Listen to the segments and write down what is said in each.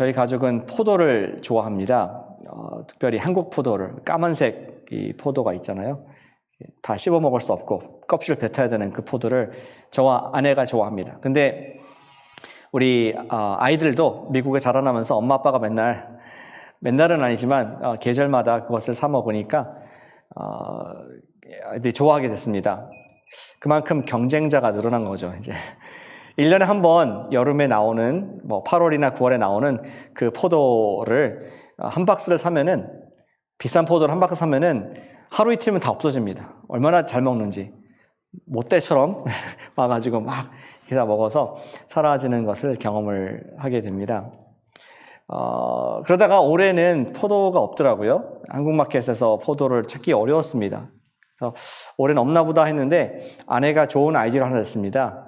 저희 가족은 포도를 좋아합니다. 특별히 한국 포도를, 까만색 이 포도가 있잖아요. 다 씹어 먹을 수 없고 껍질을 뱉어야 되는 그 포도를 저와 아내가 좋아합니다. 근데 우리 아이들도 미국에 자라나면서 엄마 아빠가 맨날은 아니지만 계절마다 그것을 사 먹으니까 아이들이 좋아하게 됐습니다. 그만큼 경쟁자가 늘어난 거죠. 이제 1년에 한 번 여름에 나오는 8월이나 9월에 나오는 그 포도를 한 박스를 사면은, 비싼 포도를 한 박스 사면은 하루 이틀이면 다 없어집니다. 얼마나 잘 먹는지. 못대처럼 와가지고 막 이렇게 다 먹어서 사라지는 것을 경험을 하게 됩니다. 그러다가 올해는 포도가 없더라고요. 한국 마켓에서 포도를 찾기 어려웠습니다. 그래서 올해는 없나 보다 했는데 아내가 좋은 아이디어를 하나 냈습니다.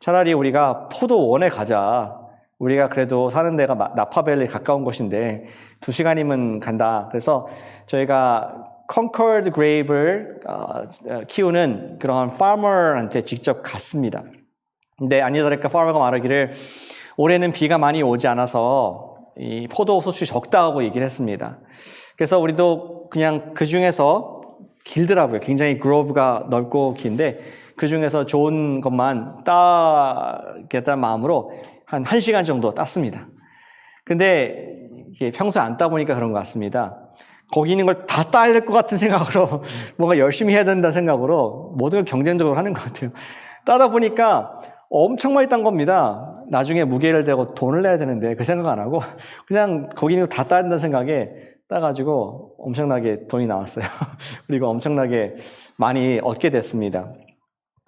차라리 우리가 포도원에 가자. 우리가 그래도 사는 데가 나파밸리 가까운 곳인데 2시간이면 간다. 그래서 저희가 컨커드 그레이브를 키우는 그러한 파머한테 직접 갔습니다. 근데 아니더라도 파머가 말하기를 올해는 비가 많이 오지 않아서 이 포도 소출이 적다고 얘기를 했습니다. 그래서 우리도 그냥 그 중에서 길더라고요. 굉장히 그로브가 넓고 긴데 그 중에서 좋은 것만 따겠다는 마음으로 한 1시간 정도 땄습니다. 근데 이게 평소에 안 따보니까 그런 것 같습니다. 거기 있는 걸 다 따야 될 것 같은 생각으로 뭔가 열심히 해야 된다는 생각으로 모든 걸 경쟁적으로 하는 것 같아요. 따다 보니까 엄청 많이 딴 겁니다. 나중에 무게를 대고 돈을 내야 되는데 그 생각 안 하고 그냥 거기 있는 거 다 따야 된다는 생각에 따가지고 엄청나게 돈이 나왔어요. 그리고 엄청나게 많이 얻게 됐습니다.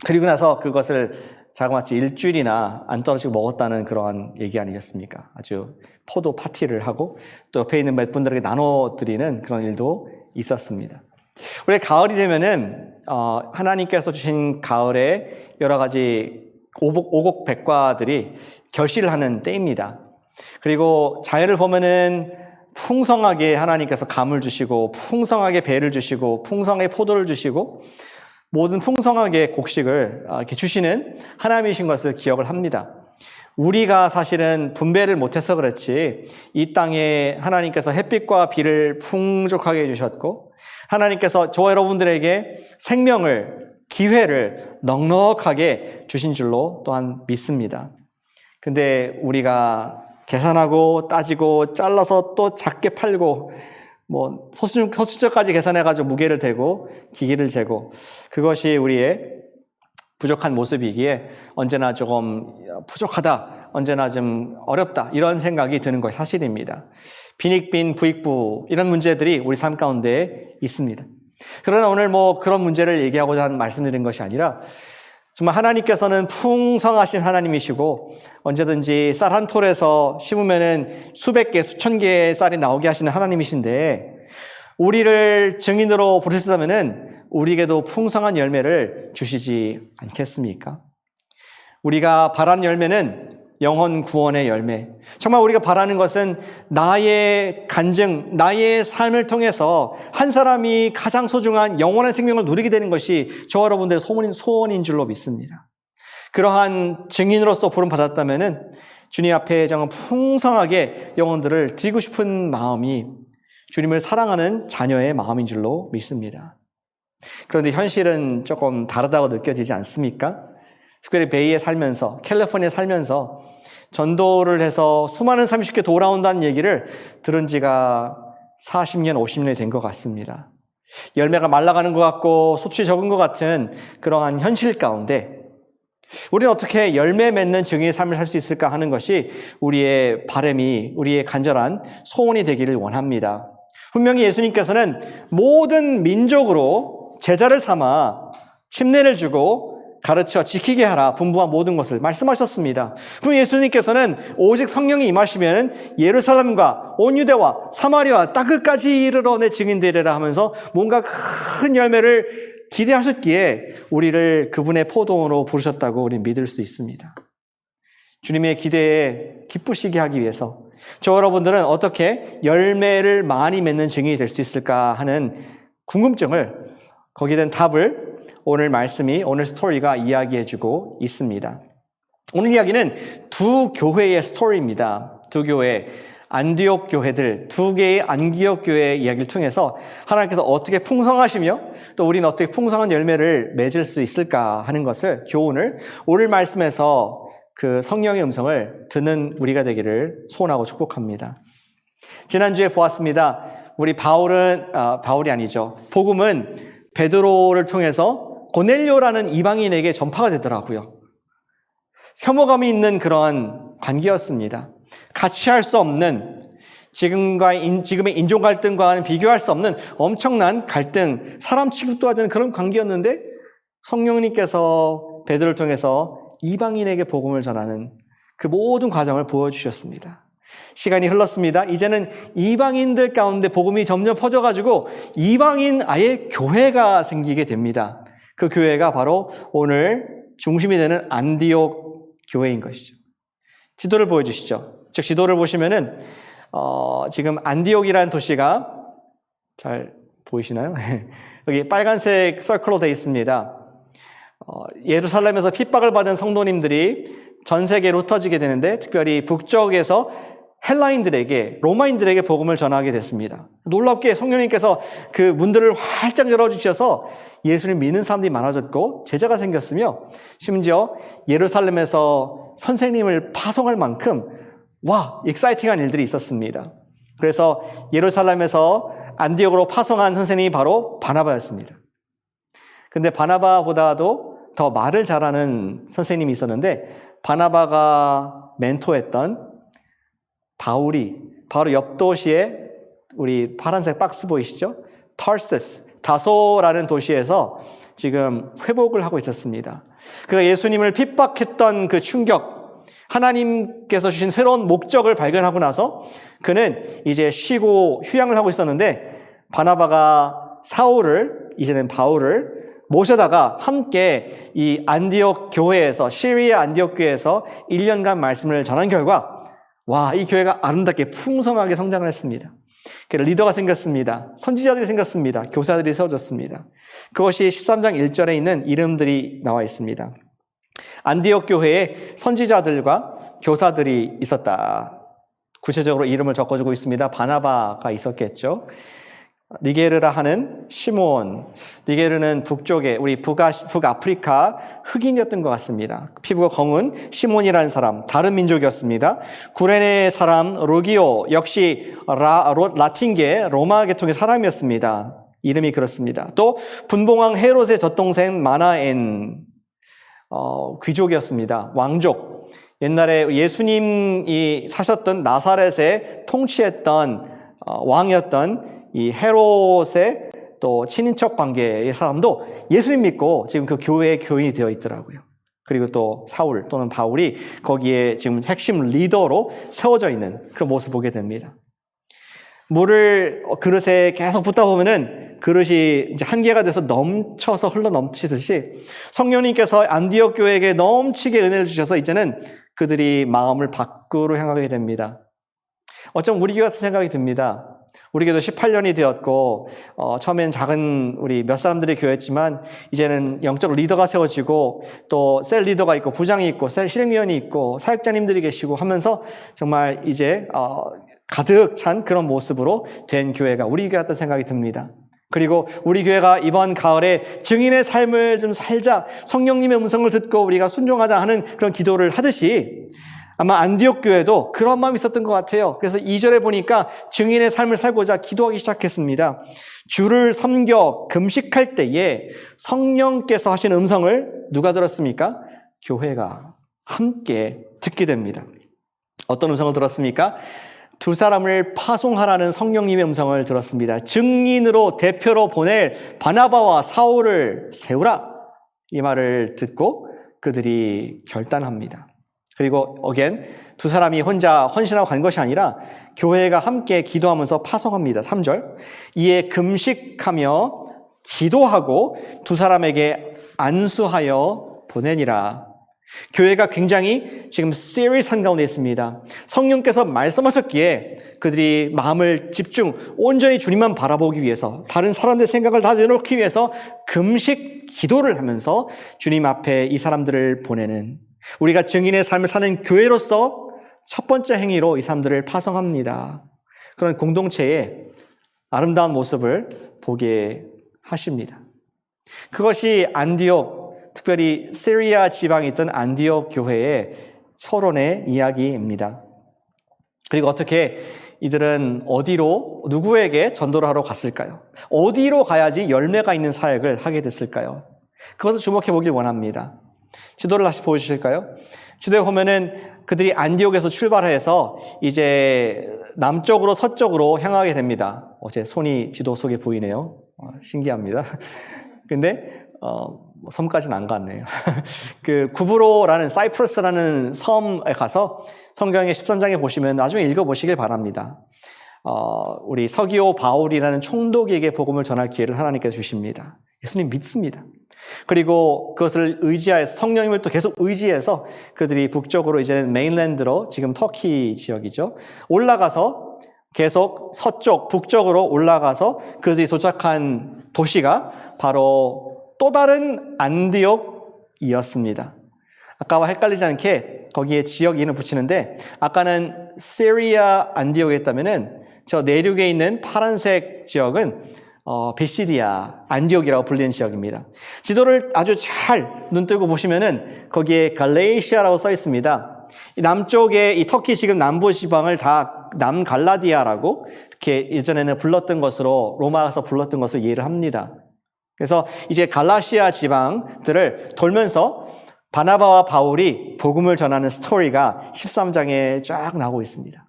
그리고 나서 그것을 자그마치 일주일이나 안 떨어지고 먹었다는 그러한 얘기 아니겠습니까? 아주 포도 파티를 하고 또 옆에 있는 몇 분들에게 나눠드리는 그런 일도 있었습니다. 우리 가을이 되면은 하나님께서 주신 가을에 여러 가지 오곡백과들이 결실을 하는 때입니다. 그리고 자연을 보면은 풍성하게 하나님께서 감을 주시고 풍성하게 배를 주시고 풍성하게 포도를 주시고 모든 풍성하게 곡식을 이렇게 주시는 하나님이신 것을 기억을 합니다. 우리가 사실은 분배를 못해서 그렇지 이 땅에 하나님께서 햇빛과 비를 풍족하게 해주셨고 하나님께서 저와 여러분들에게 생명을, 기회를 넉넉하게 주신 줄로 또한 믿습니다. 근데 우리가 계산하고 따지고 잘라서 또 작게 팔고 소수점까지 계산해가지고 무게를 대고 기기를 재고 그것이 우리의 부족한 모습이기에 언제나 조금 부족하다, 언제나 좀 어렵다 이런 생각이 드는 것이 사실입니다. 빈익빈 부익부 이런 문제들이 우리 삶 가운데 있습니다. 그러나 오늘 그런 문제를 얘기하고자 하는 말씀드린 것이 아니라 정말 하나님께서는 풍성하신 하나님이시고 언제든지 쌀 한 톨에서 심으면은 수백 개, 수천 개의 쌀이 나오게 하시는 하나님이신데 우리를 증인으로 부르시다면은 우리에게도 풍성한 열매를 주시지 않겠습니까? 우리가 바라는 열매는 영혼 구원의 열매. 정말 우리가 바라는 것은 나의 간증, 나의 삶을 통해서 한 사람이 가장 소중한 영원한 생명을 누리게 되는 것이 저와 여러분들의 소원인 줄로 믿습니다. 그러한 증인으로서 부름받았다면 주님 앞에 정말 풍성하게 영혼들을 드리고 싶은 마음이 주님을 사랑하는 자녀의 마음인 줄로 믿습니다. 그런데 현실은 조금 다르다고 느껴지지 않습니까? 특별히 베이에 살면서, 캘리포니아에 살면서 전도를 해서 수많은 사람이 쉽게 돌아온다는 얘기를 들은 지가 40년, 50년이 된 것 같습니다. 열매가 말라가는 것 같고 소출이 적은 것 같은 그러한 현실 가운데 우리는 어떻게 열매 맺는 증인의 삶을 살 수 있을까 하는 것이 우리의 바람이, 우리의 간절한 소원이 되기를 원합니다. 분명히 예수님께서는 모든 민족으로 제자를 삼아 침례를 주고 가르쳐 지키게 하라 분부한 모든 것을 말씀하셨습니다. 그럼 예수님께서는 오직 성령이 임하시면 예루살렘과 온 유대와 사마리아 땅끝까지 이르러 내 증인 되리라 하면서 뭔가 큰 열매를 기대하셨기에 우리를 그분의 포도원으로 부르셨다고 우리는 믿을 수 있습니다. 주님의 기대에 기쁘시게 하기 위해서 저 여러분들은 어떻게 열매를 많이 맺는 증인이 될 수 있을까 하는 궁금증을, 거기에 대한 답을 오늘 말씀이, 오늘 스토리가 이야기해주고 있습니다. 오늘 이야기는 두 교회의 스토리입니다. 두 교회. 안디옥 교회들, 두 개의 안디옥 교회 이야기를 통해서 하나님께서 어떻게 풍성하시며 또 우리는 어떻게 풍성한 열매를 맺을 수 있을까 하는 것을 교훈을 오늘 말씀에서 그 성령의 음성을 듣는 우리가 되기를 소원하고 축복합니다. 지난주에 보았습니다. 우리 바울이 아니죠. 복음은 베드로를 통해서 고넬료라는 이방인에게 전파가 되더라고요. 혐오감이 있는 그런 관계였습니다. 같이 할 수 없는 지금의 인종 갈등과는 비교할 수 없는 엄청난 갈등, 사람 취급도 하지 않는 그런 관계였는데 성령님께서 베드로를 통해서 이방인에게 복음을 전하는 그 모든 과정을 보여주셨습니다. 시간이 흘렀습니다. 이제는 이방인들 가운데 복음이 점점 퍼져가지고 이방인 아예 교회가 생기게 됩니다. 그 교회가 바로 오늘 중심이 되는 안디옥 교회인 것이죠. 지도를 보여주시죠. 즉 지도를 보시면은 지금 안디옥이라는 도시가 잘 보이시나요? 여기 빨간색 서클로 되어 있습니다. 예루살렘에서 핍박을 받은 성도님들이 전 세계로 흩어지게 되는데 특별히 북쪽에서 헬라인들에게, 로마인들에게 복음을 전하게 됐습니다. 놀랍게 성령님께서 그 문들을 활짝 열어주셔서 예수를 믿는 사람들이 많아졌고 제자가 생겼으며 심지어 예루살렘에서 선생님을 파송할 만큼 익사이팅한 일들이 있었습니다. 그래서 예루살렘에서 안디옥으로 파송한 선생님이 바로 바나바였습니다. 근데 바나바보다도 더 말을 잘하는 선생님이 있었는데 바나바가 멘토했던 바울이 바로 옆 도시에 우리 파란색 박스 보이시죠? 다소라는 도시에서 지금 회복을 하고 있었습니다. 그가 예수님을 핍박했던 그 충격, 하나님께서 주신 새로운 목적을 발견하고 나서 그는 이제 쉬고 휴양을 하고 있었는데 바나바가 이제는 바울을 모셔다가 함께 이 안디옥 교회에서, 시리아 안디옥 교회에서 1년간 말씀을 전한 결과 이 교회가 아름답게 풍성하게 성장을 했습니다. 리더가 생겼습니다. 선지자들이 생겼습니다. 교사들이 세워졌습니다. 그것이 13장 1절에 있는 이름들이 나와 있습니다. 안디옥 교회에 선지자들과 교사들이 있었다. 구체적으로 이름을 적어주고 있습니다. 바나바가 있었겠죠. 니게르라 하는 시몬, 니게르는 북쪽에 우리 북아프리카 흑인이었던 것 같습니다. 피부가 검은 시몬이라는 사람, 다른 민족이었습니다. 구레네 사람 루기오, 역시 라틴계 로마 계통의 사람이었습니다. 이름이 그렇습니다. 또 분봉왕 헤롯의 젖동생 마나엔, 귀족이었습니다. 왕족. 옛날에 예수님이 사셨던 나사렛에 통치했던 왕이었던 이 헤롯의 또 친인척 관계의 사람도 예수님 믿고 지금 그 교회의 교인이 되어 있더라고요. 그리고 또 사울 또는 바울이 거기에 지금 핵심 리더로 세워져 있는 그 모습을 보게 됩니다. 물을 그릇에 계속 붓다 보면은 그릇이 이제 한계가 돼서 넘쳐서 흘러 넘치듯이 성령님께서 안디옥 교회에게 넘치게 은혜를 주셔서 이제는 그들이 마음을 밖으로 향하게 됩니다. 어쩜 우리 교회 같은 생각이 듭니다. 우리 교회도 18년이 되었고 처음엔 작은 우리 몇 사람들의 교회였지만 이제는 영적 리더가 세워지고 또 셀 리더가 있고 부장이 있고 셀 실행위원이 있고 사역자님들이 계시고 하면서 정말 이제 가득 찬 그런 모습으로 된 교회가 우리 교회 같다는 생각이 듭니다. 그리고 우리 교회가 이번 가을에 증인의 삶을 좀 살자, 성령님의 음성을 듣고 우리가 순종하자 하는 그런 기도를 하듯이 아마 안디옥 교회도 그런 마음이 있었던 것 같아요. 그래서 2절에 보니까 증인의 삶을 살고자 기도하기 시작했습니다. 주를 섬겨 금식할 때에 성령께서 하신 음성을 누가 들었습니까? 교회가 함께 듣게 됩니다. 어떤 음성을 들었습니까? 두 사람을 파송하라는 성령님의 음성을 들었습니다. 증인으로 대표로 보낼 바나바와 사울을 세우라, 이 말을 듣고 그들이 결단합니다. 그리고 두 사람이 혼자 헌신하고 간 것이 아니라 교회가 함께 기도하면서 파송합니다. 3절, 이에 금식하며 기도하고 두 사람에게 안수하여 보내니라. 교회가 굉장히 지금 시리어스한 가운데 있습니다. 성령께서 말씀하셨기에 그들이 마음을 온전히 주님만 바라보기 위해서, 다른 사람들의 생각을 다 내놓기 위해서 금식 기도를 하면서 주님 앞에 이 사람들을 보내는, 우리가 증인의 삶을 사는 교회로서 첫 번째 행위로 이 사람들을 파송합니다. 그런 공동체의 아름다운 모습을 보게 하십니다. 그것이 안디옥, 특별히 시리아 지방에 있던 안디옥 교회의 서론의 이야기입니다. 그리고 어떻게 이들은 어디로, 누구에게 전도를 하러 갔을까요? 어디로 가야지 열매가 있는 사역을 하게 됐을까요? 그것을 주목해 보길 원합니다. 지도를 다시 보여주실까요? 지도에 보면은 그들이 안디옥에서 출발해서 이제 남쪽으로 서쪽으로 향하게 됩니다. 제 손이 지도 속에 보이네요. 신기합니다. 근데 섬까지는 안 갔네요. 그 구브로라는 사이프러스라는 섬에 가서 성경의 13장에 보시면 나중에 읽어보시길 바랍니다. 우리 서기오 바울이라는 총독에게 복음을 전할 기회를 하나님께서 주십니다. 예수님 믿습니다. 그리고 그것을 의지해서 성령님을 또 계속 의지해서 그들이 북쪽으로 이제는 메인랜드로 지금 터키 지역이죠. 올라가서 계속 서쪽, 북쪽으로 올라가서 그들이 도착한 도시가 바로 또 다른 안디옥이었습니다. 아까와 헷갈리지 않게 거기에 지역 이름을 붙이는데 아까는 시리아 안디옥이었다면은 저 내륙에 있는 파란색 지역은 비시디아 안디옥이라고 불리는 지역입니다. 지도를 아주 잘 눈뜨고 보시면은 거기에 갈레이시아라고 써 있습니다. 이 남쪽에 이 터키 지금 남부 지방을 다 남갈라디아라고 이렇게 예전에는 불렀던 것으로 로마에서 불렀던 것으로 이해를 합니다. 그래서 이제 갈라시아 지방들을 돌면서 바나바와 바울이 복음을 전하는 스토리가 13장에 쫙 나오고 있습니다.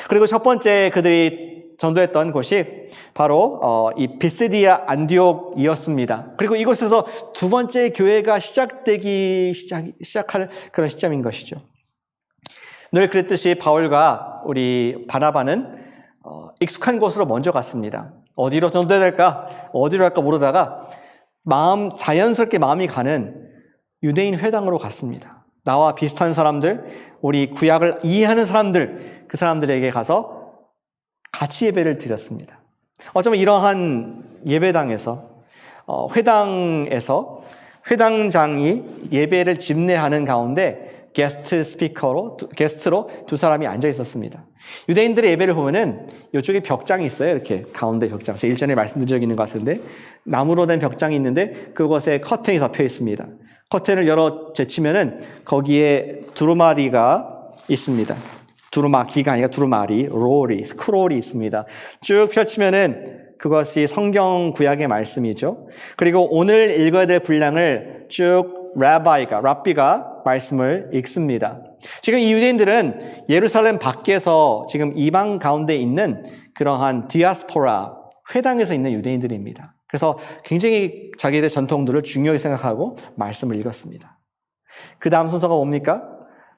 그리고 첫 번째 그들이 전도했던 곳이 바로 이 비시디아 안디옥이었습니다. 그리고 이곳에서 두 번째 교회가 시작할 그런 시점인 것이죠. 늘 그랬듯이 바울과 우리 바나바는 익숙한 곳으로 먼저 갔습니다. 어디로 전도해야 될까? 어디로 할까 모르다가 자연스럽게 마음이 가는 유대인 회당으로 갔습니다. 나와 비슷한 사람들, 우리 구약을 이해하는 사람들, 그 사람들에게 가서 같이 예배를 드렸습니다. 어쩌면 이러한 예배당에서 회당에서 회당장이 예배를 집례하는 가운데 게스트로 두 사람이 앉아 있었습니다. 유대인들의 예배를 보면은 이쪽에 벽장이 있어요. 이렇게 가운데 벽장. 제가 일전에 말씀드린 적이 있는 것 같은데 나무로 된 벽장이 있는데 그곳에 커튼이 덮여 있습니다. 커튼을 열어 제치면은 거기에 두루마리가 있습니다. 두루마기가 아니라 두루마리, 스크롤이 있습니다. 쭉 펼치면은 그것이 성경 구약의 말씀이죠. 그리고 오늘 읽어야 될 분량을 쭉 랍비가 말씀을 읽습니다. 지금 이 유대인들은 예루살렘 밖에서 지금 이방 가운데 있는 그러한 디아스포라, 회당에서 있는 유대인들입니다. 그래서 굉장히 자기들의 전통들을 중요히 생각하고 말씀을 읽었습니다. 그 다음 순서가 뭡니까?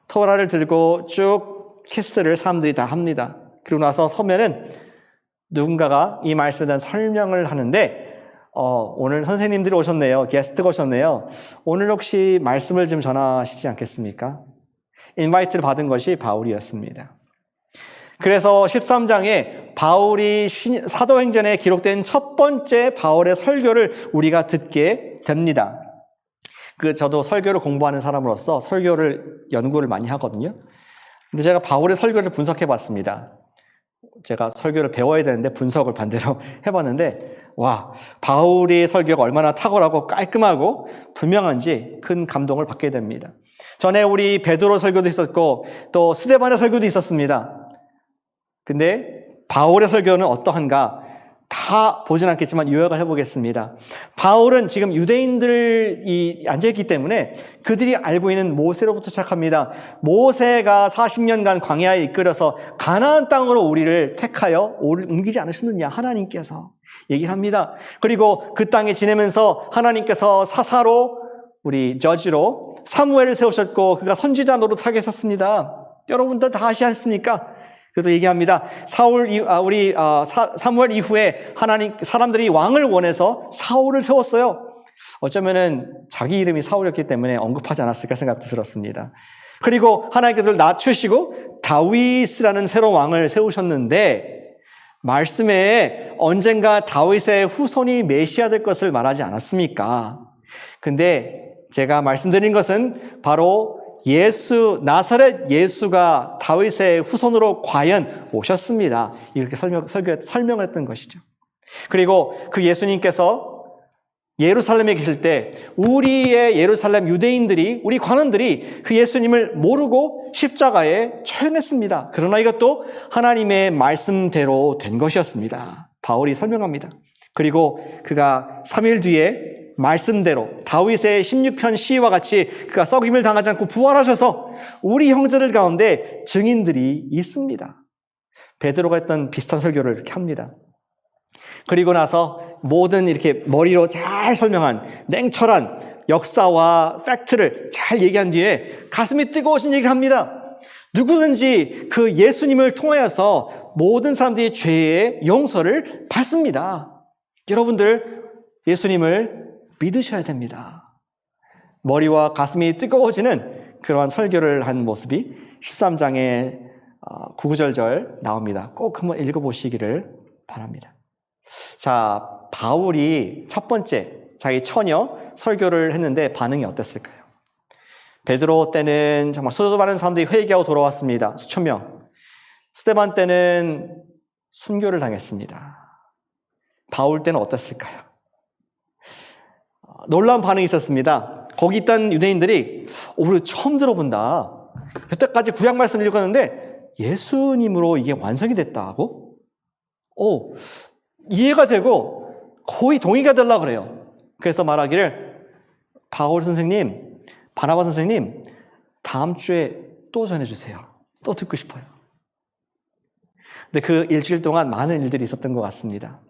토라를 들고 쭉 캐스트를 사람들이 다 합니다. 그리고 나서 서면은 누군가가 이 말씀에 대한 설명을 하는데 오늘 선생님들이 오셨네요. 게스트가 오셨네요. 오늘 혹시 말씀을 좀 전하시지 않겠습니까? 인바이트를 받은 것이 바울이었습니다. 그래서 13장에 바울이 사도행전에 기록된 첫 번째 바울의 설교를 우리가 듣게 됩니다. 저도 설교를 공부하는 사람으로서 설교를 연구를 많이 하거든요. 근데 제가 바울의 설교를 분석해 봤습니다. 제가 설교를 배워야 되는데 분석을 반대로 해봤는데 와, 바울의 설교가 얼마나 탁월하고 깔끔하고 분명한지 큰 감동을 받게 됩니다. 전에 우리 베드로 설교도 있었고 또 스데반의 설교도 있었습니다. 근데 바울의 설교는 어떠한가? 다 보진 않겠지만 요약을 해보겠습니다. 바울은 지금 유대인들이 앉아있기 때문에 그들이 알고 있는 모세로부터 시작합니다. 모세가 40년간 광야에 이끌어서 가나안 땅으로 우리를 택하여 옮기지 않으셨느냐? 하나님께서 얘기를 합니다. 그리고 그 땅에 지내면서 하나님께서 사사로 우리 저지로 사무엘을 세우셨고 그가 선지자 노릇하게 하셨습니다. 여러분들 다 아시지 않습니까? 그래서 얘기합니다. 사무엘 이후에 사람들이 왕을 원해서 사울을 세웠어요. 어쩌면은 자기 이름이 사울이었기 때문에 언급하지 않았을까 생각도 들었습니다. 그리고 하나님께서 낮추시고 다윗이라는 새로운 왕을 세우셨는데 말씀에 언젠가 다윗의 후손이 메시아 될 것을 말하지 않았습니까? 근데 제가 말씀드린 것은 바로 나사렛 예수가 다윗의 후손으로 과연 오셨습니다. 이렇게 설명을 했던 것이죠. 그리고 그 예수님께서 예루살렘에 계실 때 우리의 예루살렘 유대인들이, 우리 관원들이 그 예수님을 모르고 십자가에 처형했습니다. 그러나 이것도 하나님의 말씀대로 된 것이었습니다. 바울이 설명합니다. 그리고 그가 3일 뒤에 말씀대로 다윗의 16편 시와 같이 그가 썩임을 당하지 않고 부활하셔서 우리 형제들 가운데 증인들이 있습니다. 베드로가 했던 비슷한 설교를 이렇게 합니다. 그리고 나서 모든 이렇게 머리로 잘 설명한 냉철한 역사와 팩트를 잘 얘기한 뒤에 가슴이 뜨거우신 얘기를 합니다. 누구든지 그 예수님을 통하여서 모든 사람들이 죄의 용서를 받습니다. 여러분들 예수님을 믿으셔야 됩니다. 머리와 가슴이 뜨거워지는 그러한 설교를 한 모습이 13장의 9절절 나옵니다. 꼭 한번 읽어보시기를 바랍니다. 자, 바울이 첫 번째 자기 처녀 설교를 했는데 반응이 어땠을까요? 베드로 때는 정말 수도 많은 사람들이 회개하고 돌아왔습니다. 수천 명. 스데반 때는 순교를 당했습니다. 바울 때는 어땠을까요? 놀라운 반응이 있었습니다. 거기 있던 유대인들이 우리 처음 들어본다. 여태까지 구약 말씀을 읽었는데 예수님으로 이게 완성이 됐다고? 이해가 되고 거의 동의가 되려고 그래요. 그래서 말하기를 바울 선생님, 바나바 선생님 다음 주에 또 전해주세요. 또 듣고 싶어요. 근데 그 일주일 동안 많은 일들이 있었던 것 같습니다.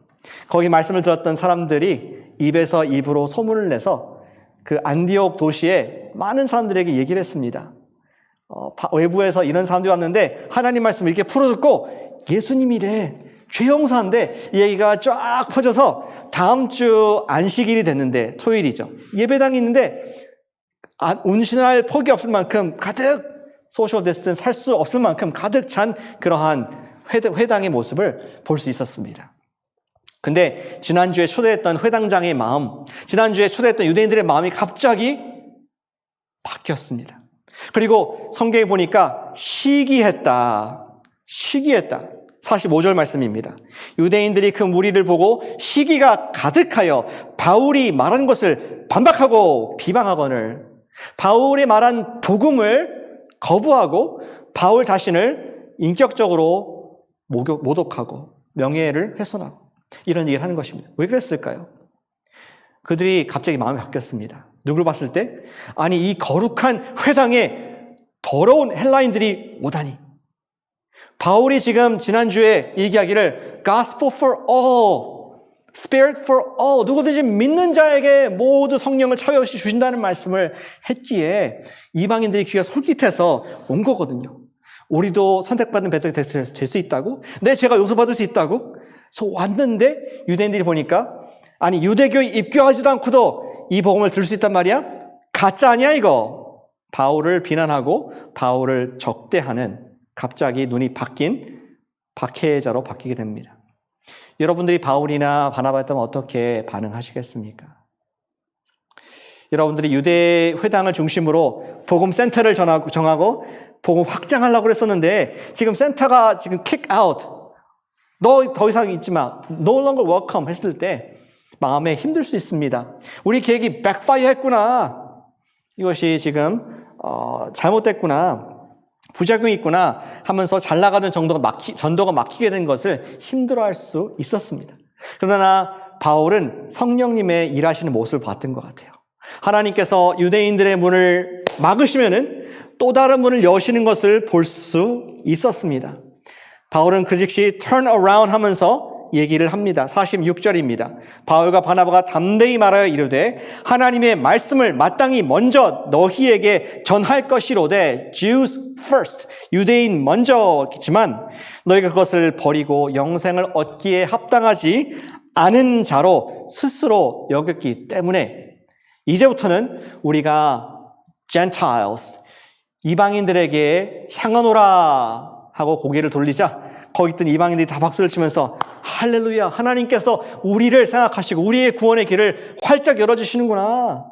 거기 말씀을 들었던 사람들이 입에서 입으로 소문을 내서 그 안디옥 도시에 많은 사람들에게 얘기를 했습니다. 외부에서 이런 사람들이 왔는데 하나님 말씀을 이렇게 풀어듣고 예수님이래, 죄 용서한데, 이 얘기가 쫙 퍼져서 다음 주 안식일이 됐는데, 토요일이죠. 예배당이 있는데 운신할 폭이 없을 만큼 가득, 소셜 디스턴스 할 수 없을 만큼 가득 찬 그러한 회당의 모습을 볼 수 있었습니다. 근데 지난주에 초대했던 회당장의 마음, 지난주에 초대했던 유대인들의 마음이 갑자기 바뀌었습니다. 그리고 성경에 보니까 시기했다. 45절 말씀입니다. 유대인들이 그 무리를 보고 시기가 가득하여 바울이 말한 것을 반박하고 비방하거늘 바울이 말한 복음을 거부하고 바울 자신을 인격적으로 모독하고 명예를 훼손하고 이런 얘기를 하는 것입니다. 왜 그랬을까요? 그들이 갑자기 마음이 바뀌었습니다. 누굴 봤을 때? 아니, 이 거룩한 회당에 더러운 헬라인들이 오다니. 바울이 지금 지난주에 얘기하기를 Gospel for all, Spirit for all, 누구든지 믿는 자에게 모두 성령을 차별 없이 주신다는 말씀을 했기에 이방인들이 귀가 솔깃해서 온 거거든요. 우리도 선택받은 배들이 될 수 있다고? 네, 제가 용서받을 수 있다고? 그래서 왔는데 유대인들이 보니까 아니, 유대교에 입교하지도 않고도 이 복음을 들을 수 있단 말이야? 가짜 아니야 이거? 바울을 비난하고 바울을 적대하는 갑자기 눈이 바뀐 박해자로 바뀌게 됩니다. 여러분들이 바울이나 바나바였다면 어떻게 반응하시겠습니까? 여러분들이 유대 회당을 중심으로 복음 센터를 정하고 복음 확장하려고 그랬었는데 지금 센터가 지금 kick out, 너 더 이상 있지 마, no longer welcome 했을 때 마음에 힘들 수 있습니다. 우리 계획이 backfire 했구나. 이것이 지금 잘못됐구나. 부작용이 있구나 하면서 잘 나가는 전도가 막히게 된 것을 힘들어할 수 있었습니다. 그러나 바울은 성령님의 일하시는 모습을 봤던 것 같아요. 하나님께서 유대인들의 문을 막으시면은 또 다른 문을 여시는 것을 볼 수 있었습니다. 바울은 그 즉시 turn around 하면서 얘기를 합니다. 46절입니다. 바울과 바나바가 담대히 말하여 이르되 하나님의 말씀을 마땅히 먼저 너희에게 전할 것이로되 Jews first, 유대인 먼저겠지만 너희가 그것을 버리고 영생을 얻기에 합당하지 않은 자로 스스로 여겼기 때문에 이제부터는 우리가 Gentiles, 이방인들에게 향하노라 하고 고개를 돌리자 거기 있던 이방인들이 다 박수를 치면서 할렐루야, 하나님께서 우리를 생각하시고 우리의 구원의 길을 활짝 열어주시는구나.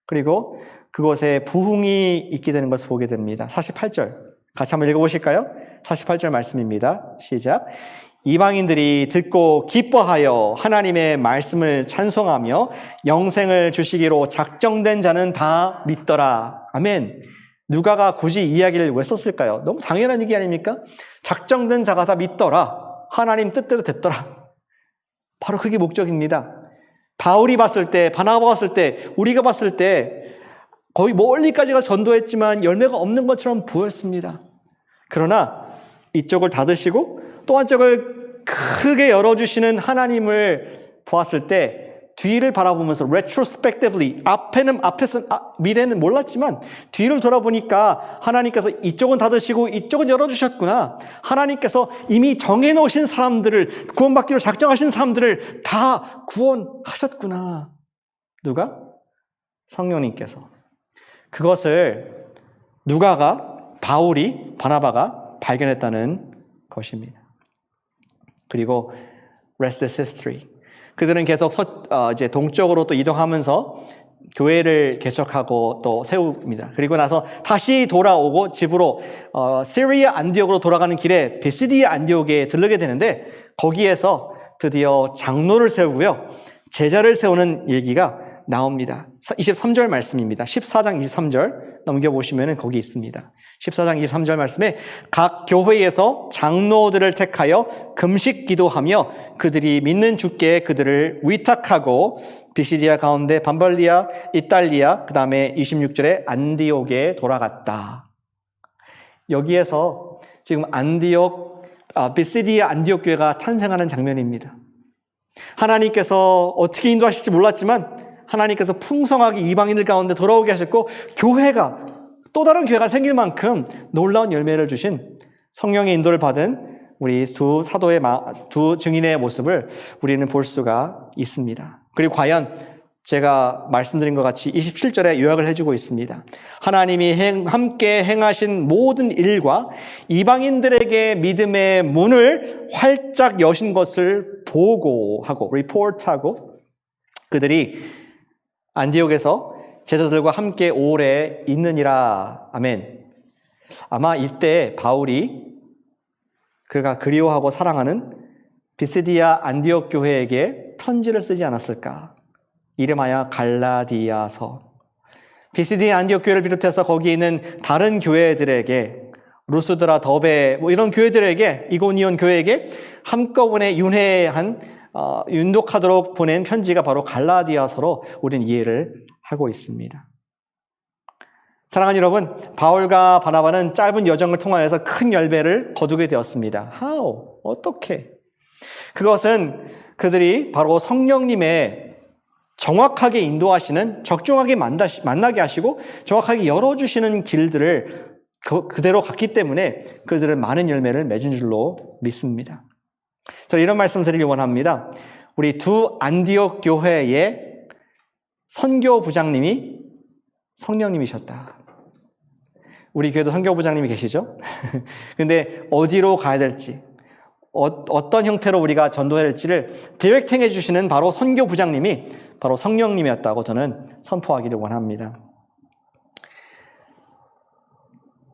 그리고 그곳에 부흥이 있게 되는 것을 보게 됩니다. 48절 같이 한번 읽어보실까요? 48절 말씀입니다. 시작. 이방인들이 듣고 기뻐하여 하나님의 말씀을 찬송하며 영생을 주시기로 작정된 자는 다 믿더라. 아멘. 누가가 굳이 이 이야기를 왜 썼을까요? 너무 당연한 얘기 아닙니까? 작정된 자가 다 믿더라. 하나님 뜻대로 됐더라. 바로 그게 목적입니다. 바울이 봤을 때, 바나바가 봤을 때, 우리가 봤을 때 거의 멀리까지 가서 전도했지만 열매가 없는 것처럼 보였습니다. 그러나 이쪽을 닫으시고 또 한쪽을 크게 열어주시는 하나님을 보았을 때 뒤를 바라보면서 retrospectively 앞에서 미래는 몰랐지만 뒤를 돌아보니까 하나님께서 이쪽은 닫으시고 이쪽은 열어주셨구나. 하나님께서 이미 정해놓으신 사람들을 구원받기로 작정하신 사람들을 다 구원하셨구나. 누가? 성령님께서. 그것을 누가가 바울이 바나바가 발견했다는 것입니다. 그리고 rest is history. 그들은 계속 이제 동쪽으로 또 이동하면서 교회를 개척하고 또 세웁니다. 그리고 나서 다시 돌아오고 집으로 시리아 안디옥으로 돌아가는 길에 비시디아 안디옥에 들르게 되는데 거기에서 드디어 장로를 세우고요. 제자를 세우는 얘기가 나옵니다. 23절 말씀입니다. 14장 23절 넘겨보시면 거기 있습니다. 14장 23절 말씀에 각 교회에서 장로들을 택하여 금식 기도하며 그들이 믿는 주께 그들을 위탁하고 비시디아 가운데 밤발리아, 이탈리아, 그 다음에 26절에 안디옥에 돌아갔다. 여기에서 지금 비시디아 안디옥 교회가 탄생하는 장면입니다. 하나님께서 어떻게 인도하실지 몰랐지만 하나님께서 풍성하게 이방인들 가운데 돌아오게 하셨고 교회가 또 다른 교회가 생길 만큼 놀라운 열매를 주신 성령의 인도를 받은 우리 두 증인의 모습을 우리는 볼 수가 있습니다. 그리고 과연 제가 말씀드린 것 같이 27절에 요약을 해주고 있습니다. 하나님이 함께 행하신 모든 일과 이방인들에게 믿음의 문을 활짝 여신 것을 보고하고 리포트하고 그들이 안디옥에서 제자들과 함께 오래 있느니라. 아멘. 아마 이때 바울이 그가 그리워하고 사랑하는 비시디아 안디옥 교회에게 편지를 쓰지 않았을까? 이름하여 갈라디아서. 비시디아 안디옥 교회를 비롯해서 거기 있는 다른 교회들에게 루스드라, 더베 이런 교회들에게 이고니온 교회에게 한꺼번에 윤독하도록 보낸 편지가 바로 갈라디아서로 우리는 이해를 하고 있습니다. 사랑하는 여러분, 바울과 바나바는 짧은 여정을 통하여서 큰 열매를 거두게 되었습니다. How? 어떻게? 그것은 그들이 바로 성령님의 정확하게 인도하시는, 적중하게 만나게 하시고 정확하게 열어주시는 길들을 그대로 갔기 때문에 그들은 많은 열매를 맺은 줄로 믿습니다. 저 이런 말씀 드리기 원합니다. 우리 두 안디옥 교회의 선교부장님이 성령님이셨다. 우리 교회도 선교부장님이 계시죠? 근데 어디로 가야 될지, 어떤 형태로 우리가 전도해야 될지를 디렉팅해 주시는 바로 선교부장님이 바로 성령님이었다고 저는 선포하기를 원합니다.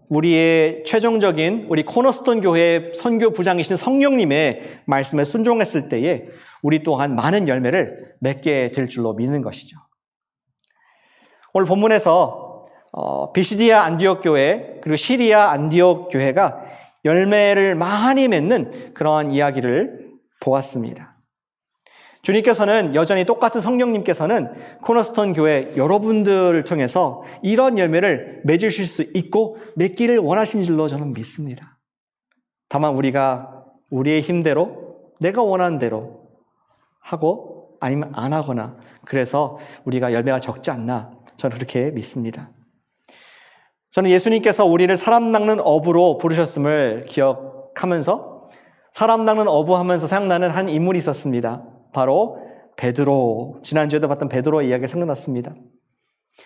우리의 최종적인 우리 코너스톤 교회의 선교부장이신 성령님의 말씀에 순종했을 때에 우리 또한 많은 열매를 맺게 될 줄로 믿는 것이죠. 오늘 본문에서 비시디아 안디옥 교회 그리고 시리아 안디옥 교회가 열매를 많이 맺는 그러한 이야기를 보았습니다. 주님께서는 여전히 똑같은 성령님께서는 코너스톤 교회 여러분들을 통해서 이런 열매를 맺으실 수 있고 맺기를 원하신 줄로 저는 믿습니다. 다만 우리가 우리의 힘대로 내가 원하는 대로 하고 아니면 안 하거나 그래서 우리가 열매가 적지 않나 저는 그렇게 믿습니다. 저는 예수님께서 우리를 사람 낚는 어부로 부르셨음을 기억하면서 사람 낚는 어부 하면서 생각나는 한 인물이 있었습니다. 바로 베드로. 지난주에도 봤던 베드로의 이야기가 생각났습니다.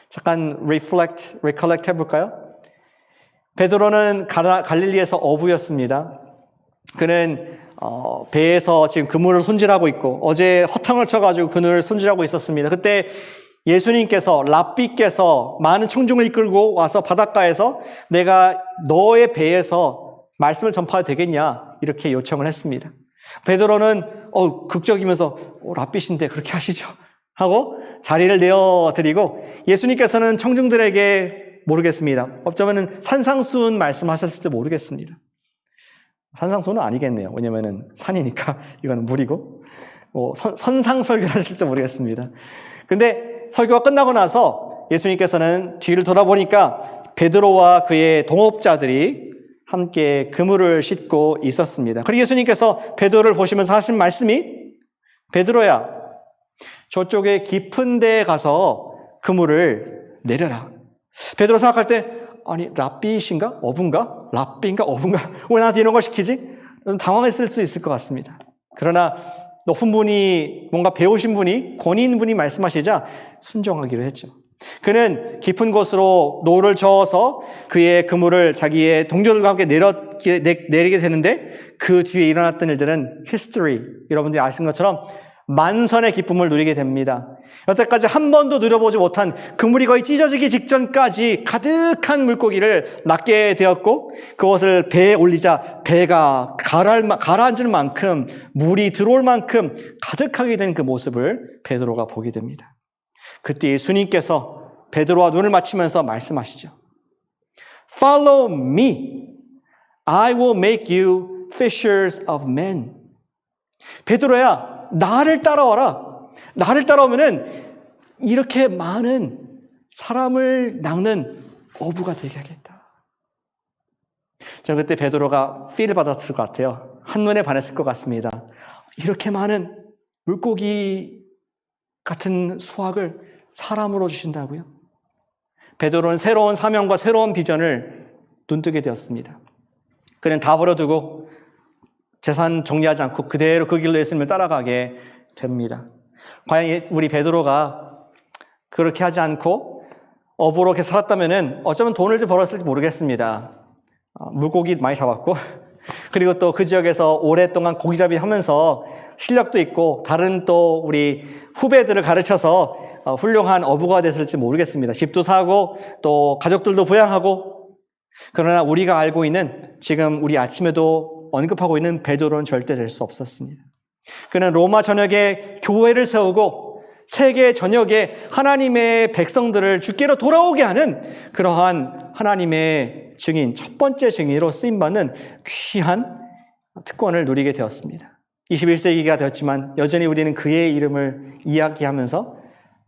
잠깐 recollect 해볼까요? 베드로는 갈릴리에서 어부였습니다. 그는 배에서 지금 그물을 손질하고 있고 어제 허탕을 쳐가지고 그물을 손질하고 있었습니다. 그때 예수님께서, 랍비께서 많은 청중을 이끌고 와서 바닷가에서 내가 너의 배에서 말씀을 전파해도 되겠냐 이렇게 요청을 했습니다. 베드로는 극적이면서 랍비신데 그렇게 하시죠 하고 자리를 내어드리고, 예수님께서는 청중들에게 모르겠습니다, 어쩌면 산상수훈 말씀하셨을지 모르겠습니다. 산상수훈은 아니겠네요. 왜냐면은 산이니까 이거는 물이고, 선상설교를 하실지 모르겠습니다. 근데 설교가 끝나고 나서 예수님께서는 뒤를 돌아보니까 베드로와 그의 동업자들이 함께 그물을 싣고 있었습니다. 그리고 예수님께서 베드로를 보시면서 하신 말씀이, 베드로야, 저쪽에 깊은 데에 가서 그물을 내려라. 베드로 생각할 때, 아니 랍비이신가? 어부인가? 랍비인가? 어부인가? 왜 나한테 이런 걸 시키지? 당황했을 수 있을 것 같습니다. 그러나 높은 분이, 뭔가 배우신 분이, 권위인분이 말씀하시자 순종하기로 했죠. 그는 깊은 곳으로 노를 저어서 그의 그물을 자기의 동료들과 함께 내리게 되는데, 그 뒤에 일어났던 일들은 history, 여러분들이 아시는 것처럼 만선의 기쁨을 누리게 됩니다. 여태까지 한 번도 누려보지 못한, 그물이 거의 찢어지기 직전까지 가득한 물고기를 낚게 되었고, 그것을 배에 올리자 배가 가라앉을 만큼, 물이 들어올 만큼 가득하게 된 그 모습을 베드로가 보게 됩니다. 그때 예수님께서 베드로와 눈을 맞추면서 말씀하시죠. Follow me. I will make you fishers of men. 베드로야, 나를 따라와라. 나를 따라오면은 이렇게 많은 사람을 낚는 어부가 되게 하겠다. 저는 그때 베드로가 필을 받았을 것 같아요. 한눈에 반했을 것 같습니다. 이렇게 많은 물고기 같은 수확을 사람으로 주신다고요? 베드로는 새로운 사명과 새로운 비전을 눈뜨게 되었습니다. 그는 다 버려두고 재산 정리하지 않고 그대로 그 길로 예수님을 따라가게 됩니다. 과연 우리 베드로가 그렇게 하지 않고 어부로 이렇게 살았다면은 어쩌면 돈을 좀 벌었을지 모르겠습니다. 물고기 많이 잡았고, 그리고 또 그 지역에서 오랫동안 고기잡이 하면서 실력도 있고, 다른 또 우리 후배들을 가르쳐서 훌륭한 어부가 됐을지 모르겠습니다. 집도 사고 또 가족들도 부양하고. 그러나 우리가 알고 있는, 지금 우리 아침에도 언급하고 있는 베드로는 절대 될 수 없었습니다. 그는 로마 전역에 교회를 세우고 세계 전역에 하나님의 백성들을 주께로 돌아오게 하는 그러한 하나님의 증인, 첫 번째 증인으로 쓰임받는 귀한 특권을 누리게 되었습니다. 21세기가 되었지만 여전히 우리는 그의 이름을 이야기하면서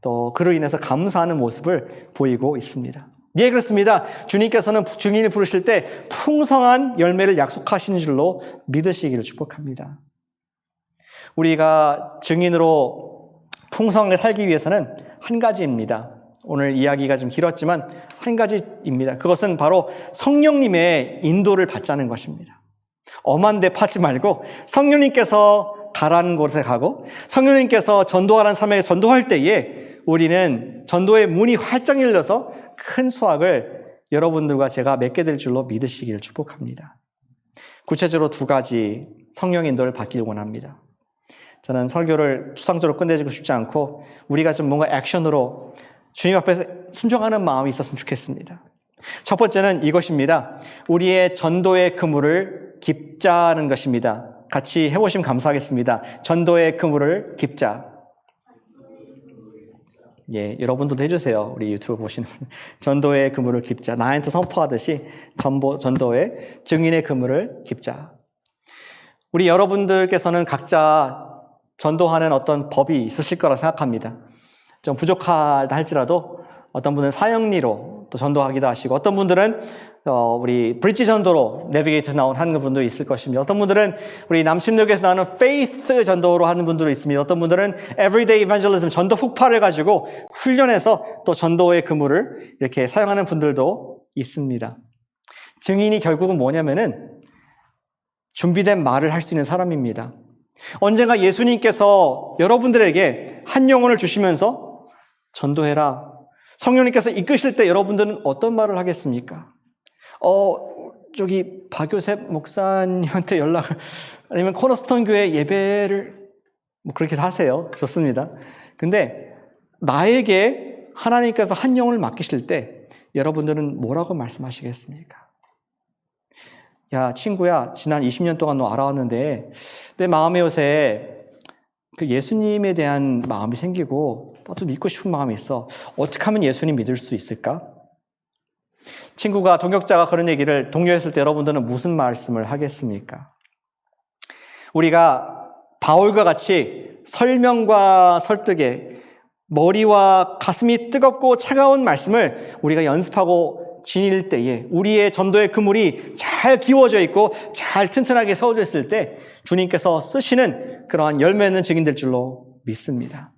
또 그로 인해서 감사하는 모습을 보이고 있습니다. 예, 그렇습니다. 주님께서는 증인을 부르실 때 풍성한 열매를 약속하시는 줄로 믿으시기를 축복합니다. 우리가 증인으로 풍성하게 살기 위해서는 한 가지입니다. 오늘 이야기가 좀 길었지만 한 가지입니다. 그것은 바로 성령님의 인도를 받자는 것입니다. 엄한 데 파지 말고 성령님께서 가라는 곳에 가고, 성령님께서 전도하라는 삶에 전도할 때에 우리는 전도의 문이 활짝 열려서 큰 수확을 여러분들과 제가 맺게 될 줄로 믿으시기를 축복합니다. 구체적으로 두 가지 성령 인도를 받기를 원합니다. 저는 설교를 추상적으로 끝내주고 싶지 않고 우리가 좀 뭔가 액션으로 주님 앞에서 순종하는 마음이 있었으면 좋겠습니다. 첫 번째는 이것입니다. 우리의 전도의 그물을 깁자는 것입니다. 같이 해보시면 감사하겠습니다. 전도의 그물을 깁자. 예, 여러분들도 해주세요. 우리 유튜브 보시는 전도의 그물을 깁자. 나한테 선포하듯이 전도의 증인의 그물을 깁자. 우리 여러분들께서는 각자 전도하는 어떤 법이 있으실 거라 생각합니다. 좀 부족하다 할지라도 어떤 분은 사형리로 또 전도하기도 하시고, 어떤 분들은 우리 브릿지 전도로 내비게이터에서 나온 하는 분도 있을 것입니다. 어떤 분들은 우리 남심역에서 나오는 페이스 전도로 하는 분들도 있습니다. 어떤 분들은 에브리데이 이반젤리즘 전도 폭발을 가지고 훈련해서 또 전도의 그물을 이렇게 사용하는 분들도 있습니다. 증인이 결국은 뭐냐면은 준비된 말을 할 수 있는 사람입니다. 언젠가 예수님께서 여러분들에게 한 영혼을 주시면서 전도해라, 성령님께서 이끄실 때 여러분들은 어떤 말을 하겠습니까? 저기 박요셉 목사님한테 연락을, 아니면 코너스톤 교회 예배를 그렇게 하세요. 좋습니다. 근데 나에게 하나님께서 한 영혼을 맡기실 때 여러분들은 뭐라고 말씀하시겠습니까? 야, 친구야, 지난 20년 동안 너 알아왔는데 내 마음에 요새 그 예수님에 대한 마음이 생기고 또 믿고 싶은 마음이 있어. 어떻게 하면 예수님 믿을 수 있을까? 친구가, 동역자가 그런 얘기를 독려했을 때 여러분들은 무슨 말씀을 하겠습니까? 우리가 바울과 같이 설명과 설득에 머리와 가슴이 뜨겁고 차가운 말씀을 우리가 연습하고 지닐 때에 우리의 전도의 그물이 잘 기워져 있고 잘 튼튼하게 세워져 있을 때 주님께서 쓰시는 그러한 열매 있는 증인 될 줄로 믿습니다.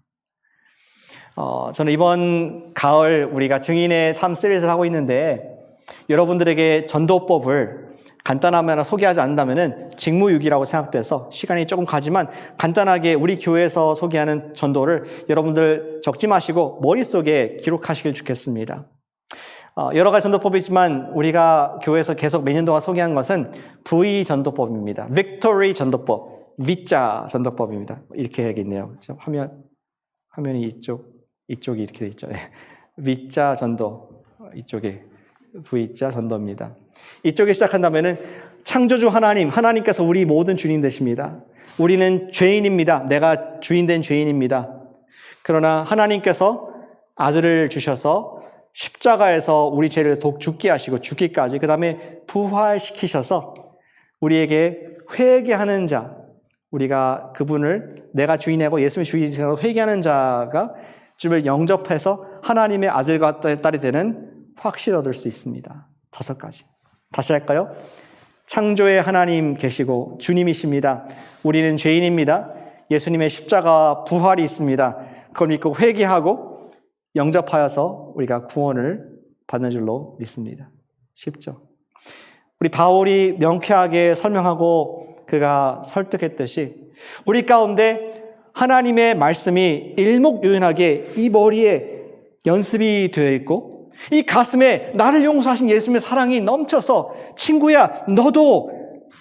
저는 이번 가을 우리가 증인의 삶 시리즈를 하고 있는데 여러분들에게 전도법을 간단하면 소개하지 않는다면 직무유기라고 생각돼서 시간이 조금 가지만 간단하게 우리 교회에서 소개하는 전도를 여러분들 적지 마시고 머릿속에 기록하시길 좋겠습니다. 여러 가지 전도법이 있지만 우리가 교회에서 계속 몇 년 동안 소개한 것은 V 전도법입니다. 빅토리 전도법, V자 전도법입니다. 이렇게 해야겠네요. 화면이 이쪽이 이렇게 돼 있죠. V자 전도, 이쪽에 V자 전도입니다. 이쪽에 시작한다면은 창조주 하나님께서 우리 모든 주인 되십니다. 우리는 죄인입니다. 내가 주인된 죄인입니다. 그러나 하나님께서 아들을 주셔서 십자가에서 우리 죄를 죽게 하시고 죽기까지 그 다음에 부활시키셔서 우리에게 회개하는 자, 우리가 그분을 내가 주인이고 예수님이 주인이라고 회개하는 자가 주를 영접해서 하나님의 아들과 딸이 되는 확신을 얻을 수 있습니다. 5가지. 다시 할까요? 창조의 하나님 계시고 주님이십니다. 우리는 죄인입니다. 예수님의 십자가 부활이 있습니다. 그걸 믿고 회개하고 영접하여서 우리가 구원을 받는 줄로 믿습니다. 쉽죠? 우리 바울이 명쾌하게 설명하고 그가 설득했듯이 우리 가운데 하나님의 말씀이 일목요연하게 이 머리에 연습이 되어 있고 이 가슴에 나를 용서하신 예수님의 사랑이 넘쳐서 친구야, 너도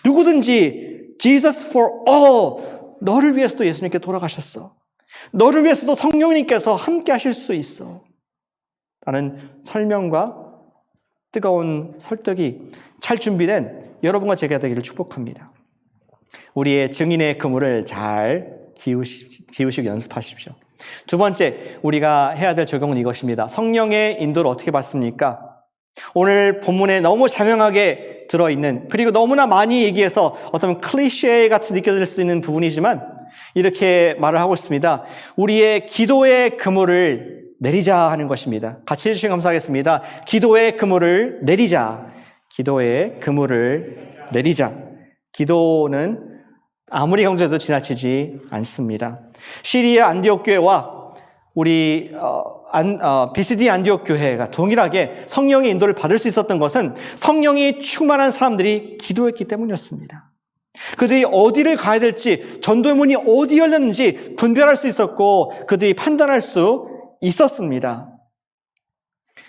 누구든지 Jesus for all, 너를 위해서도 예수님께 돌아가셨어. 너를 위해서도 성령님께서 함께 하실 수 있어. 라는 설명과 뜨거운 설득이 잘 준비된 여러분과 제가 되기를 축복합니다. 우리의 증인의 그물을 잘 기우시고 연습하십시오. 2번째, 우리가 해야 될 적용은 이것입니다. 성령의 인도를 어떻게 받습니까? 오늘 본문에 너무 자명하게 들어있는, 그리고 너무나 많이 얘기해서 어떤 클리셰 같이 느껴질 수 있는 부분이지만 이렇게 말을 하고 있습니다. 우리의 기도의 그물을 내리자 하는 것입니다. 같이 해주시면 감사하겠습니다. 기도의 그물을 내리자. 기도의 그물을 내리자. 기도는 아무리 강조해도 지나치지 않습니다. 시리아 안디옥 교회와 우리 BCD 안디옥 교회가 동일하게 성령의 인도를 받을 수 있었던 것은 성령이 충만한 사람들이 기도했기 때문이었습니다. 그들이 어디를 가야 될지, 전도의 문이 어디 열렸는지 분별할 수 있었고 그들이 판단할 수 있었습니다.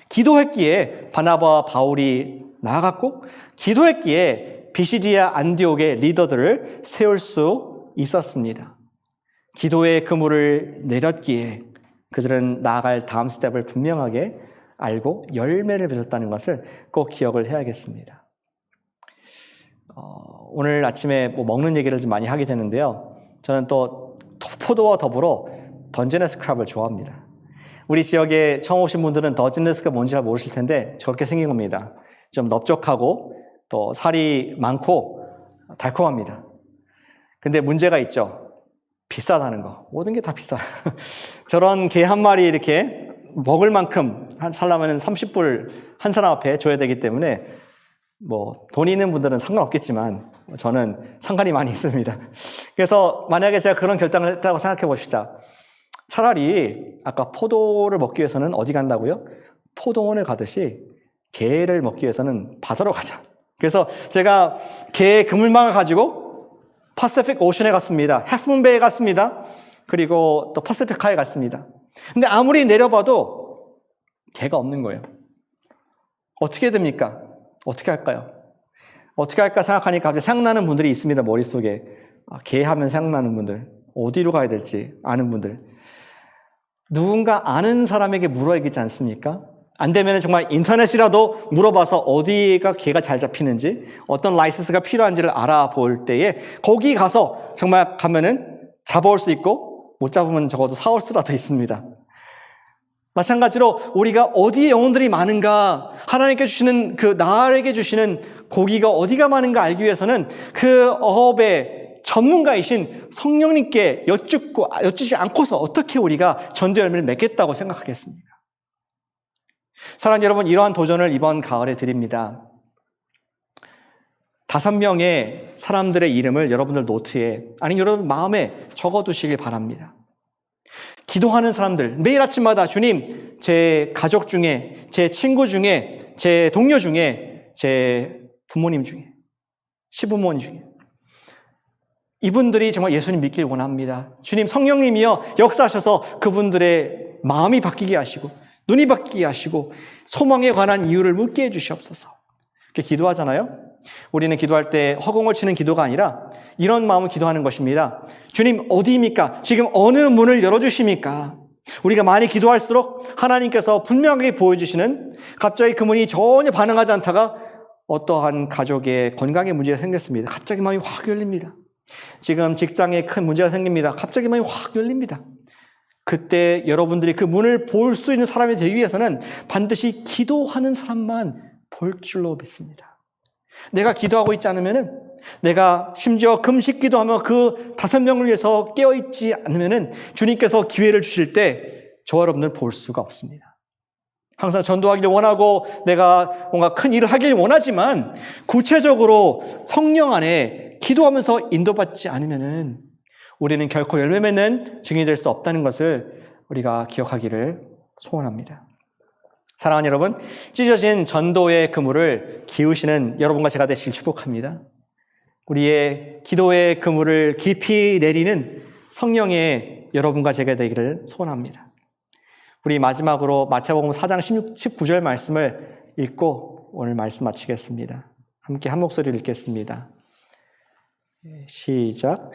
기도했기에 바나바와 바울이 나아갔고 기도했기에 비시디아 안디옥의 리더들을 세울 수 있었습니다. 기도의 그물을 내렸기에 그들은 나아갈 다음 스텝을 분명하게 알고 열매를 맺었다는 것을 꼭 기억을 해야겠습니다. 오늘 아침에 먹는 얘기를 좀 많이 하게 되는데요. 저는 또 포도와 더불어 던지너스 크랩을 좋아합니다. 우리 지역에 처음 오신 분들은 던지너스가 뭔지 잘 모르실 텐데 저렇게 생긴 겁니다. 좀 넓적하고 또 살이 많고 달콤합니다. 근데 문제가 있죠. 비싸다는 거. 모든 게 다 비싸. 저런 개 한 마리 이렇게 먹을 만큼 살려면 30불 한 사람 앞에 줘야 되기 때문에 돈 있는 분들은 상관없겠지만 저는 상관이 많이 있습니다. 그래서 만약에 제가 그런 결단을 했다고 생각해 봅시다. 차라리 아까 포도를 먹기 위해서는 어디 간다고요? 포도원을 가듯이 게를 먹기 위해서는 바다로 가자. 그래서 제가 게 그물망을 가지고 파시픽 오션에 갔습니다. 해프문베이에 갔습니다. 그리고 또 파시픽하에 갔습니다. 근데 아무리 내려봐도 게가 없는 거예요. 어떻게 됩니까? 어떻게 할까요? 어떻게 할까 생각하니까 갑자기 생각나는 분들이 있습니다. 머릿속에. 게 하면 생각나는 분들. 어디로 가야 될지 아는 분들. 누군가 아는 사람에게 물어야겠지 않습니까? 안 되면 정말 인터넷이라도 물어봐서 어디가 개가 잘 잡히는지, 어떤 라이센스가 필요한지를 알아볼 때에 거기 가서 정말 가면은 잡아올 수 있고, 못 잡으면 적어도 사올 수라도 있습니다. 마찬가지로 우리가 어디에 영혼들이 많은가, 하나님께 주시는 나에게 주시는 고기가 어디가 많은가 알기 위해서는 그 어업의 전문가이신 성령님께 여쭙지 않고서 어떻게 우리가 전도 열매를 맺겠다고 생각하겠습니까? 사랑하는 여러분, 이러한 도전을 이번 가을에 드립니다. 5명의 사람들의 이름을 여러분들 노트에, 아니 여러분 마음에 적어두시길 바랍니다. 기도하는 사람들, 매일 아침마다 주님, 제 가족 중에, 제 친구 중에, 제 동료 중에, 제 부모님 중에, 시부모님 중에 이분들이 정말 예수님 믿길 원합니다. 주님, 성령님이여 역사하셔서 그분들의 마음이 바뀌게 하시고 눈이 바뀌게 하시고 소망에 관한 이유를 묻게 해주시옵소서. 이렇게 기도하잖아요. 우리는 기도할 때 허공을 치는 기도가 아니라 이런 마음을 기도하는 것입니다. 주님, 어디입니까? 지금 어느 문을 열어주십니까? 우리가 많이 기도할수록 하나님께서 분명하게 보여주시는, 갑자기 그 문이 전혀 반응하지 않다가 어떠한 가족의 건강에 문제가 생겼습니다. 갑자기 마음이 확 열립니다. 지금 직장에 큰 문제가 생깁니다. 갑자기 마음이 확 열립니다. 그때 여러분들이 그 문을 볼 수 있는 사람이 되기 위해서는 반드시 기도하는 사람만 볼 줄로 믿습니다. 내가 기도하고 있지 않으면은, 내가 심지어 금식 기도하며 그 5명을 위해서 깨어있지 않으면은 주님께서 기회를 주실 때 저와 여러분들 볼 수가 없습니다. 항상 전도하기를 원하고 내가 뭔가 큰 일을 하길 원하지만 구체적으로 성령 안에 기도하면서 인도받지 않으면은 우리는 결코 열매 맺는 증인이 될 수 없다는 것을 우리가 기억하기를 소원합니다. 사랑하는 여러분, 찢어진 전도의 그물을 기우시는 여러분과 제가 되시길 축복합니다. 우리의 기도의 그물을 깊이 내리는 성령의 여러분과 제가 되기를 소원합니다. 우리 마지막으로 마태복음 4장 19절 말씀을 읽고 오늘 말씀 마치겠습니다. 함께 한 목소리를 읽겠습니다. 시작.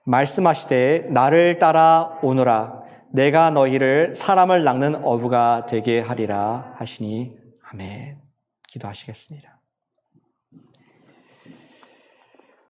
말씀하시되 나를 따라 오너라. 내가 너희를 사람을 낚는 어부가 되게 하리라 하시니. 아멘. 기도하시겠습니다.